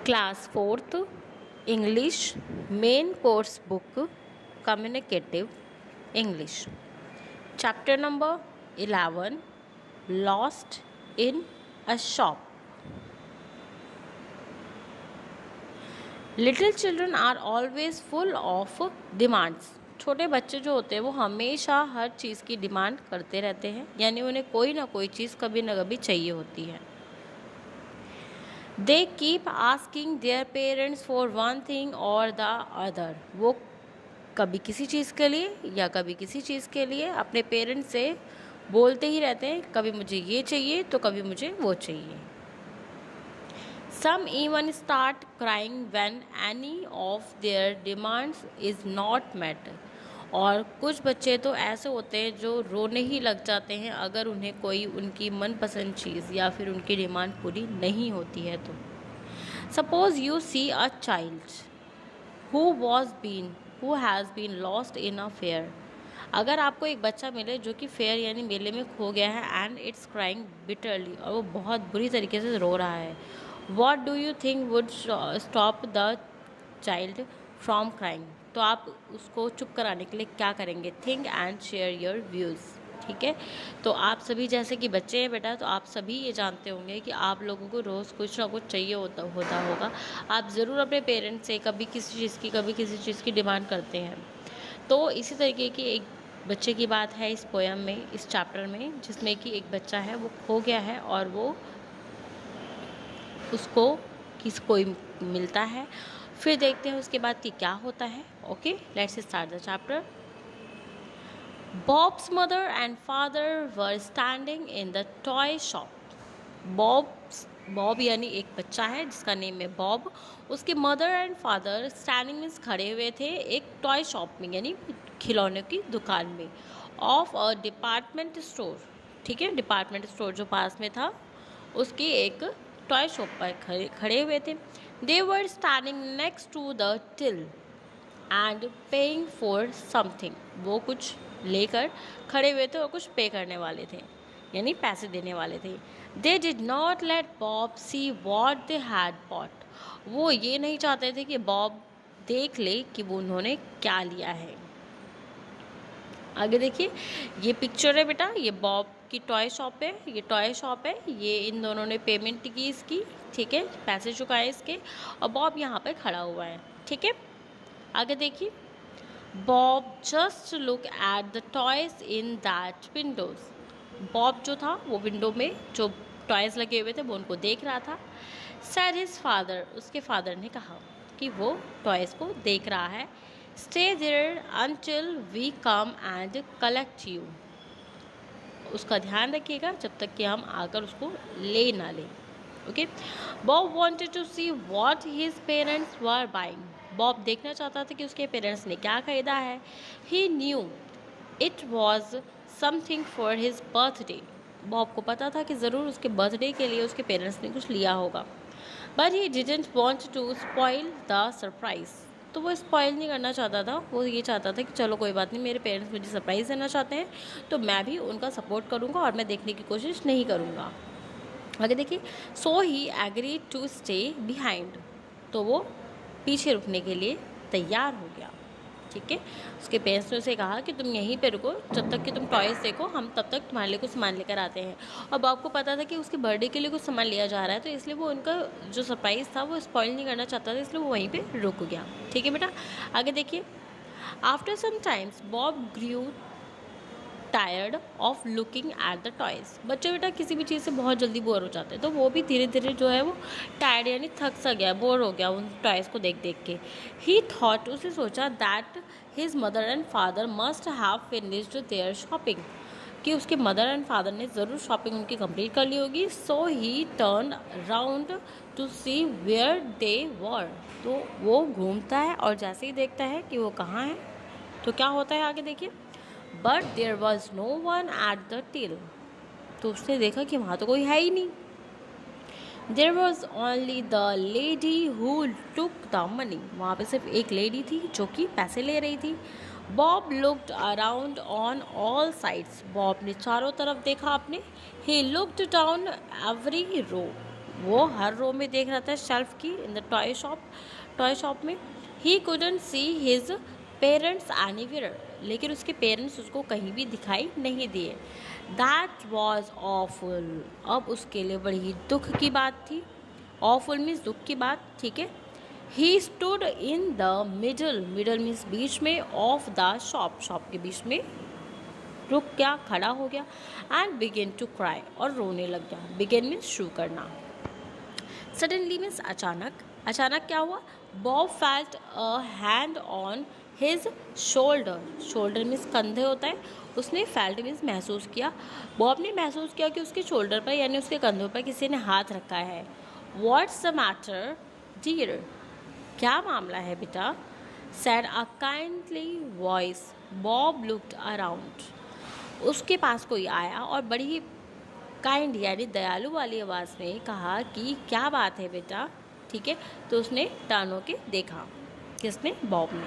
Class 4th English Main Course Book Communicative English Chapter number 11 Lost in a Shop. Little children are always full of demands. छोटे बच्चे जो होते हैं वो हमेशा हर चीज़ की डिमांड करते रहते हैं, यानी उन्हें कोई ना कोई चीज़ कभी ना कभी चाहिए होती है. They keep asking their parents for one thing or the other. वो कभी किसी चीज़ के लिए या कभी किसी चीज़ के लिए अपने पेरेंट्स से बोलते ही रहते हैं, कभी मुझे ये चाहिए तो कभी मुझे वो चाहिए. Some even start crying when any of their demands is not met. और कुछ बच्चे तो ऐसे होते हैं जो रोने ही लग जाते हैं अगर उन्हें कोई उनकी मनपसंद चीज़ या फिर उनकी डिमांड पूरी नहीं होती है तो. Suppose you see a child who has been lost in a fair. अगर आपको एक बच्चा मिले जो कि फेयर यानी मेले में खो गया है एंड इट्स क्राइंग बिटरली, और वो बहुत बुरी तरीके से रो रहा है. What do you think would stop the child from crying. तो आप उसको चुप कराने के लिए क्या करेंगे. Think and share your views. ठीक है, तो आप सभी जैसे कि बच्चे हैं बेटा, तो आप सभी ये जानते होंगे कि आप लोगों को रोज़ कुछ ना कुछ चाहिए होता होगा. आप ज़रूर अपने पेरेंट्स से कभी किसी चीज़ की कभी किसी चीज़ की डिमांड करते हैं. तो इसी तरीके की एक बच्चे की बात है इस पोयम में, इस चैप्टर में, जिसमें कि एक बच्चा है वो खो गया है और वो उसको कोई मिलता है. फिर देखते हैं उसके बाद कि क्या होता है. Okay, let's start the chapter. Bob's mother and father were standing in the toy shop. Bob यानी एक बच्चा है जिसका नेम है बॉब. उसके mother and father standing means खड़े हुए थे एक टॉय शॉप में यानी खिलौने की दुकान में. Of a department store. ठीक है, डिपार्टमेंट स्टोर जो पास में था उसकी एक टॉय शॉप पर खड़े हुए थे. They were standing next to the till and paying for something. वो कुछ लेकर खड़े हुए थे और कुछ पे करने वाले थे, यानी पैसे देने वाले थे. They did not let Bob see what they had bought. वो ये नहीं चाहते थे कि बॉब देख ले कि वो उन्होंने क्या लिया है. आगे देखिए, ये पिक्चर है बेटा, ये बॉब की टॉय शॉप है. ये टॉय शॉप है, ये इन दोनों ने पेमेंट की इसकी. ठीक है, पैसे चुकाए इसके और बॉब यहाँ पे खड़ा हुआ है. ठीक है, आगे देखिए. Bob just look at the toys in that Windows. Bob जो था वो विंडो में जो टॉयज लगे हुए थे वो उनको देख रहा था. Said his father. उसके फादर ने कहा कि वो टॉयज को देख रहा है. Stay there until we come and collect you. उसका ध्यान रखिएगा जब तक कि हम आकर उसको ले ना लें. Okay. Bob wanted to see what his parents were buying. Bob देखना चाहता था कि उसके पेरेंट्स ने क्या खरीदा है. He knew it was something for his birthday. Bob को पता था कि ज़रूर उसके बर्थडे के लिए उसके पेरेंट्स ने कुछ लिया होगा. But he didn't want to spoil the surprise. तो वो स्पॉइल नहीं करना चाहता था. वो ये चाहता था कि चलो कोई बात नहीं, मेरे पेरेंट्स मुझे सरप्राइज़ देना चाहते हैं तो मैं भी उनका सपोर्ट करूँगा और मैं देखने की कोशिश नहीं करूँगा. आगे देखिए. सो ही एग्री टू स्टे बिहाइंड. तो वो पीछे रुकने के लिए तैयार हो गया. ठीक है, उसके पेरेंट्स ने उसे कहा कि तुम यहीं पे रुको जब तक कि तुम टॉयज़ देखो, हम तब तक तुम्हारे लिए कुछ सामान लेकर आते हैं. और बॉब को पता था कि उसके बर्थडे के लिए कुछ सामान लिया जा रहा है, तो इसलिए वो उनका जो सरप्राइज़ था वो स्पॉइल नहीं करना चाहता था, इसलिए वो वहीं पे रुक गया. ठीक है बेटा, आगे देखिए. After some times Bob grew tired of looking at the toys. बच्चे बेटा किसी भी चीज़ से बहुत जल्दी बोर हो जाते हैं, तो वो भी धीरे धीरे जो है वो टायर्ड यानी थक सा गया, बोर हो गया उन टॉयज़ को देख देख के. ही थॉट, उसे सोचा that his mother and father must have finished their shopping. कि उसके मदर एंड फादर ने ज़रूर शॉपिंग उनकी कंप्लीट कर ली होगी. So he turn round to see where they were. तो वो घूमता है और जैसे ही देखता है कि वो कहाँ है तो क्या होता है आगे देखिए. But there was no one at the till. तो उसने देखा कि वहाँ तो कोई है ही नहीं. There was only the lady who took the money. वहाँ पे सिर्फ एक लेडी थी जो कि पैसे ले रही थी. Bob looked around on all sides. Bob ने चारों तरफ देखा अपने. He looked down every row. वो हर रो में देख रहा था शेल्फ की, इन द टॉय शॉप में। He couldn't see his parents anywhere, लेकिन उसके पेरेंट्स उसको कहीं भी दिखाई नहीं दिए। दैट वॉज ऑफुल, अब उसके लिए बड़ी दुख की बात थी। ऑफुल मीन्स दुख की बात, ठीक है। He stood in the middle, middle means बीच में, ऑफ द शॉप, शॉप के बीच में रुक गया, खड़ा हो गया। एंड बिगेन टू क्राई, और रोने लग गया। बिगेन मीन्स शुरू करना। सडनली मीन्स अचानक, अचानक क्या हुआ? Bob felt a hand on his shoulder, shoulder means कंधे होता है, उसने फेल्ट मीन्स महसूस किया। बॉब ने महसूस किया कि उसके शोल्डर पर यानी उसके कंधों पर किसी ने हाथ रखा है। व्हाट्स द मैटर डियर, क्या मामला है बेटा? Said a kindly voice, Bob looked around, उसके पास कोई आया और बड़ी ही काइंड यानी दयालु वाली आवाज़ में कहा कि क्या बात है बेटा, ठीक है। तो उसने टर्न होके देखा, किसने? बॉब ने।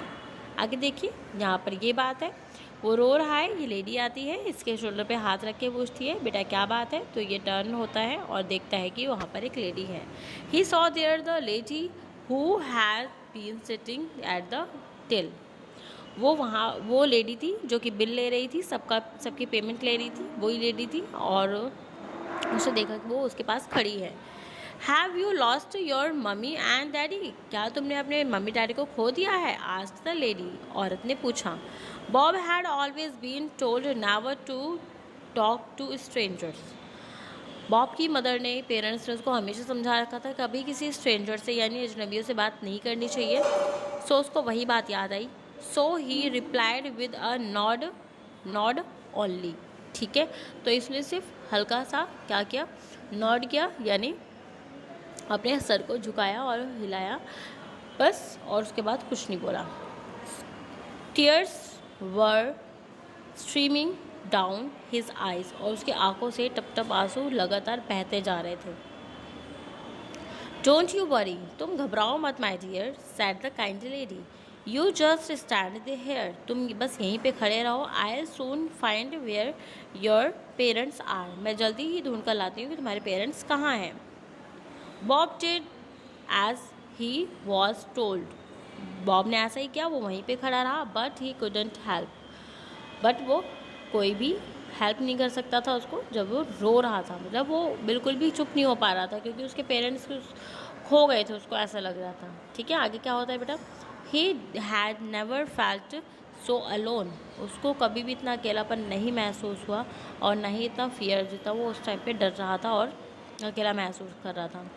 आगे देखिए, यहाँ पर ये बात है, वो रो रहा है, ये लेडी आती है, इसके शोल्डर पे हाथ रख के पूछती है बेटा क्या बात है। तो ये टर्न होता है और देखता है कि वहाँ पर एक लेडी है। He saw there the lady who had been sitting at the till, वो लेडी थी जो कि बिल ले रही थी, सबकी पेमेंट ले रही थी, वही लेडी थी। और उसे देखा कि वो उसके पास खड़ी है। Have you lost your mummy and daddy, क्या तुमने अपने मम्मी डैडी को खो दिया है? आस्क्ड द लेडी, औरत ने पूछा। Bob had always been told never to talk to strangers, Bob की मदर ने, पेरेंट्स ने उसको हमेशा समझा रखा था कभी किसी स्ट्रेंजर से यानी अजनबियों से बात नहीं करनी चाहिए। सो उसको वही बात याद आई। So he replied with a nod only, ठीक है। तो इसने सिर्फ हल्का सा क्या किया? नॉड किया, यानी अपने सर को झुकाया और हिलाया बस, और उसके बाद कुछ नहीं बोला। टीयर्स वर स्ट्रीमिंग डाउन हिज आइज, और उसकी आंखों से टप टप आंसू लगातार बहते जा रहे थे। डोंट यू वरी, तुम घबराओ मत my dear, said the kind lady, you just stand the here, तुम बस यहीं पे खड़े रहो। I soon find where your parents are, मैं जल्दी ही ढूंढ कर लाती हूँ कि तुम्हारे पेरेंट्स कहाँ हैं। Bob did as he was told, Bob ने ऐसा ही किया, वो वहीं पे खड़ा रहा। But he couldn't help, but वो कोई भी हेल्प नहीं कर सकता था उसको जब वो रो रहा था, मतलब वो बिल्कुल भी चुप नहीं हो पा रहा था क्योंकि उसके पेरेंट्स खो गए थे, उसको ऐसा लग रहा था, ठीक है। आगे क्या होता है बेटा? He had never felt so alone, उसको कभी भी इतना अकेलापन नहीं महसूस हुआ और न ही इतना फियर, जितना वो उस टाइम पे डर रहा था और अकेला महसूस कर रहा था।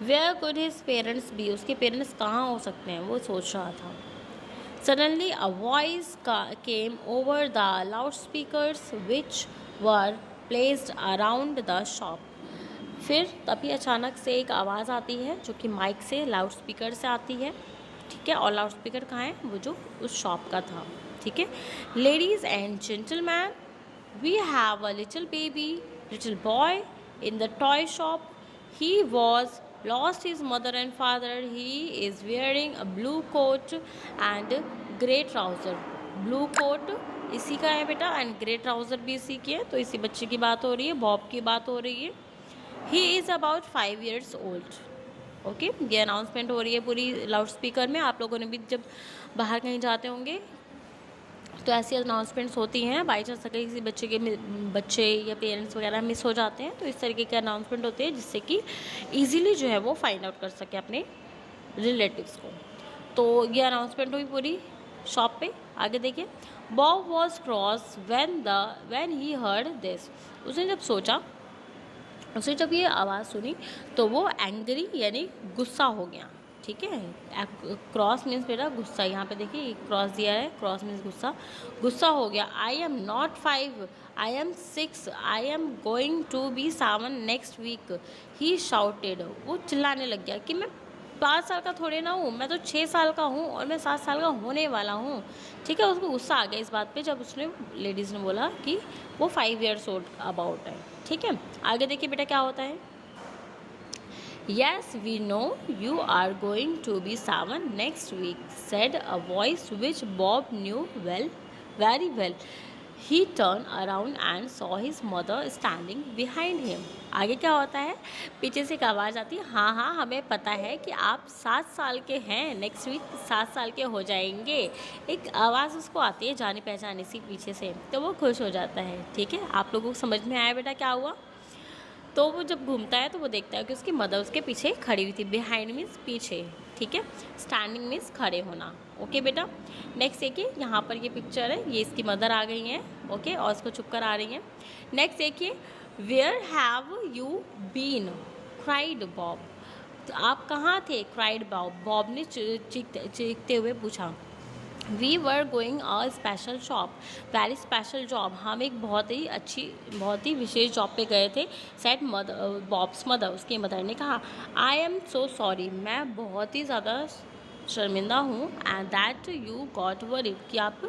Where could his parents be, उसके पेरेंट्स कहाँ हो सकते हैं, वो सोच रहा था। Suddenly a voice came over the loudspeakers which were placed around the shop. फिर तभी अचानक से एक आवाज़ आती है जो कि माइक से, लाउड स्पीकर से आती है, ठीक है। और लाउड स्पीकर कहाँ है? वो जो उस शॉप का था, ठीक है। Ladies and gentleman, we have a little baby, little boy in the toy shop, he was lost his mother and father, he is wearing a blue coat and grey trouser, blue coat इसी का है बेटा and grey trouser भी इसी की है। तो इसी बच्चे की बात हो रही है, बॉब की बात हो रही है। He is about 5 years old, okay. ये अनाउंसमेंट हो रही है पूरी लाउड स्पीकर में। आप लोगों ने भी जब बाहर कहीं जाते होंगे तो ऐसी अनाउंसमेंट्स होती हैं, बाई चांस अगर किसी बच्चे या पेरेंट्स वगैरह मिस हो जाते हैं तो इस तरीके के अनाउंसमेंट होते हैं जिससे कि ईजीली जो है वो फाइंड आउट कर सके अपने रिलेटिव्स को। तो ये अनाउंसमेंट हुई पूरी शॉप पे। आगे देखिए, Bob was cross when he heard this, उसने जब ये आवाज़ सुनी तो वो एंग्री यानी गुस्सा हो गया, ठीक है। क्रॉस मीन्स बेटा गुस्सा, यहाँ पे देखिए क्रॉस दिया है, क्रॉस मीन्स गुस्सा हो गया। I am not 5, I am 6, I am going to be 7 next week, he shouted, वो चिल्लाने लग गया कि मैं 5 साल का थोड़े ना हूँ, मैं तो 6 साल का हूँ और मैं 7 साल का होने वाला हूँ, ठीक है। उसको गुस्सा आ गया इस बात पे जब उसने, लेडीज़ ने बोला कि वो 5 years old अबाउट है, ठीक है। आगे देखिए बेटा क्या होता है। Yes, we know you are going to be 7 next week, said a voice which Bob knew very well. He turned around and saw his mother standing behind him. आगे क्या होता है, पीछे से एक आवाज़ आती है, हाँ हाँ हमें पता है कि आप 7 साल के हैं, नेक्स्ट वीक 7 साल के हो जाएंगे। एक आवाज़ उसको आती है जानी पहचानी सी पीछे से, तो वो खुश हो जाता है। ठीक है, आप लोगों को समझ में आया बेटा क्या हुआ? तो वो जब घूमता है तो वो देखता है कि उसकी मदर उसके पीछे खड़ी हुई थी। बिहाइंड मीन्स पीछे, ठीक है। स्टैंडिंग मीन्स खड़े होना। ओके बेटा, नेक्स्ट देखिए, यहाँ पर ये पिक्चर है, ये इसकी मदर आ गई हैं, ओके, और इसको चुप कर आ रही हैं। नेक्स्ट देखिए, where have you been, cried Bob. तो आप कहाँ थे, क्राइड बॉब। बॉब ने चीखते हुए पूछा। We were going a special shop, very special job. हम एक बहुत ही विशेष जॉब पे गए थे। सेट मदर, बॉब्स मदर, उसकी मदर ने कहा। आई एम सो सॉरी, मैं बहुत ही ज़्यादा शर्मिंदा हूँ। And that you got worried, कि आप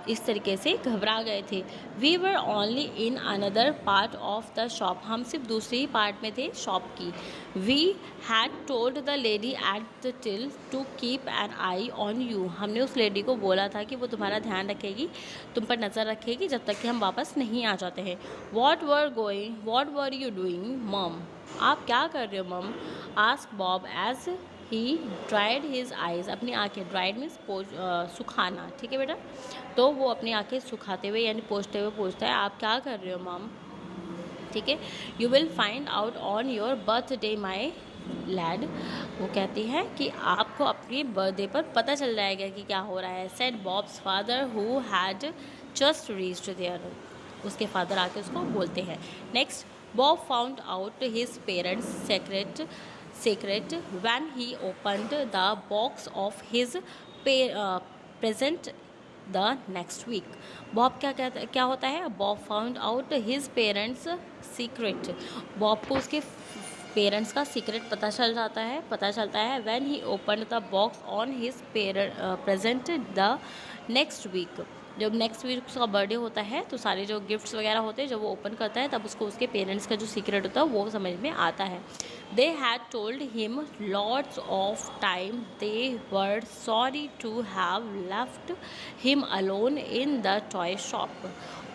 इस तरीके से घबरा गए थे। We were only in another part of the shop, हम सिर्फ दूसरी ही पार्ट में थे शॉप की। We had told the lady at the till to keep an eye on you, हमने उस लेडी को बोला था कि वो तुम्हारा ध्यान रखेगी, तुम पर नज़र रखेगी जब तक कि हम वापस नहीं आ जाते हैं। वॉट वर यू डूइंग मम, आप क्या कर रहे हो mum. Ask Bob as he dried his eyes, अपनी आँखें, ड्राइड मीन्स सुखाना, ठीक है बेटा। तो वो अपनी आँखें सुखाते हुए यानी पोंछते हुए पूछता है, आप क्या कर रहे हो मॉम, ठीक है। You will find out on your birthday my lad, वो कहती है कि आपको अपनी बर्थडे पर पता चल जाएगा कि क्या हो रहा है। Said Bob's father who had just reached there, उसके फादर आके उसको बोलते हैं। Next, Bob found out his parents secret when he opened the box of his present the next week. Bob क्या होता है, Bob found out his parents secret, Bob को उसके पेरेंट्स का सीक्रेट पता चलता है when he open the box on his present the next week, जब नेक्स्ट वीक उसका बर्थडे होता है तो सारे जो गिफ्ट्स वगैरह होते हैं जब वो ओपन करता है तब उसको उसके पेरेंट्स का जो सीक्रेट होता है वो समझ में आता है। They had told him lots of time they were sorry to have left him alone in the toy shop,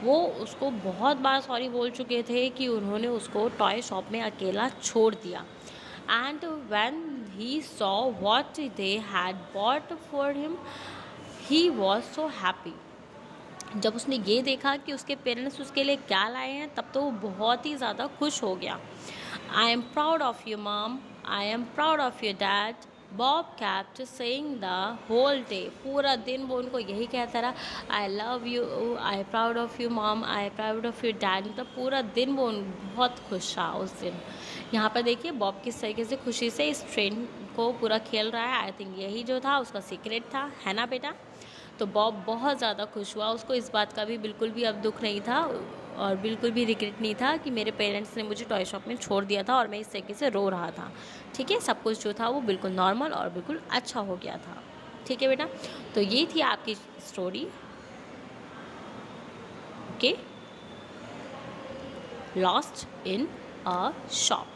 वो उसको बहुत बार सॉरी बोल चुके थे कि उन्होंने उसको टॉय शॉप में अकेला छोड़ दिया। And when he saw what they had bought for him he was so happy, जब उसने ये देखा कि उसके पेरेंट्स उसके लिए क्या लाए हैं तब तो वो बहुत ही ज़्यादा खुश हो गया। I am proud of you mom, I am proud of your dad, Bob kept saying the whole day, पूरा दिन वो उनको यही कहता रहा, I love you, I proud of you mom, I proud of your dad, मतलब पूरा दिन वो बहुत खुश रहा उस दिन। यहाँ पर देखिए बॉब किस तरीके से खुशी से इस ट्रेन को पूरा खेल रहा है। आई थिंक यही जो था उसका सीक्रेट था, है ना बेटा। तो बॉब बहुत ज़्यादा खुश हुआ, उसको इस बात का भी बिल्कुल भी अब दुख नहीं था और बिल्कुल भी रिग्रेट नहीं था कि मेरे पेरेंट्स ने मुझे टॉय शॉप में छोड़ दिया था और मैं इस तरीके से रो रहा था। ठीक है, सब कुछ जो था वो बिल्कुल नॉर्मल और बिल्कुल अच्छा हो गया था। ठीक है बेटा, तो ये थी आपकी story. Okay, lost in a shop.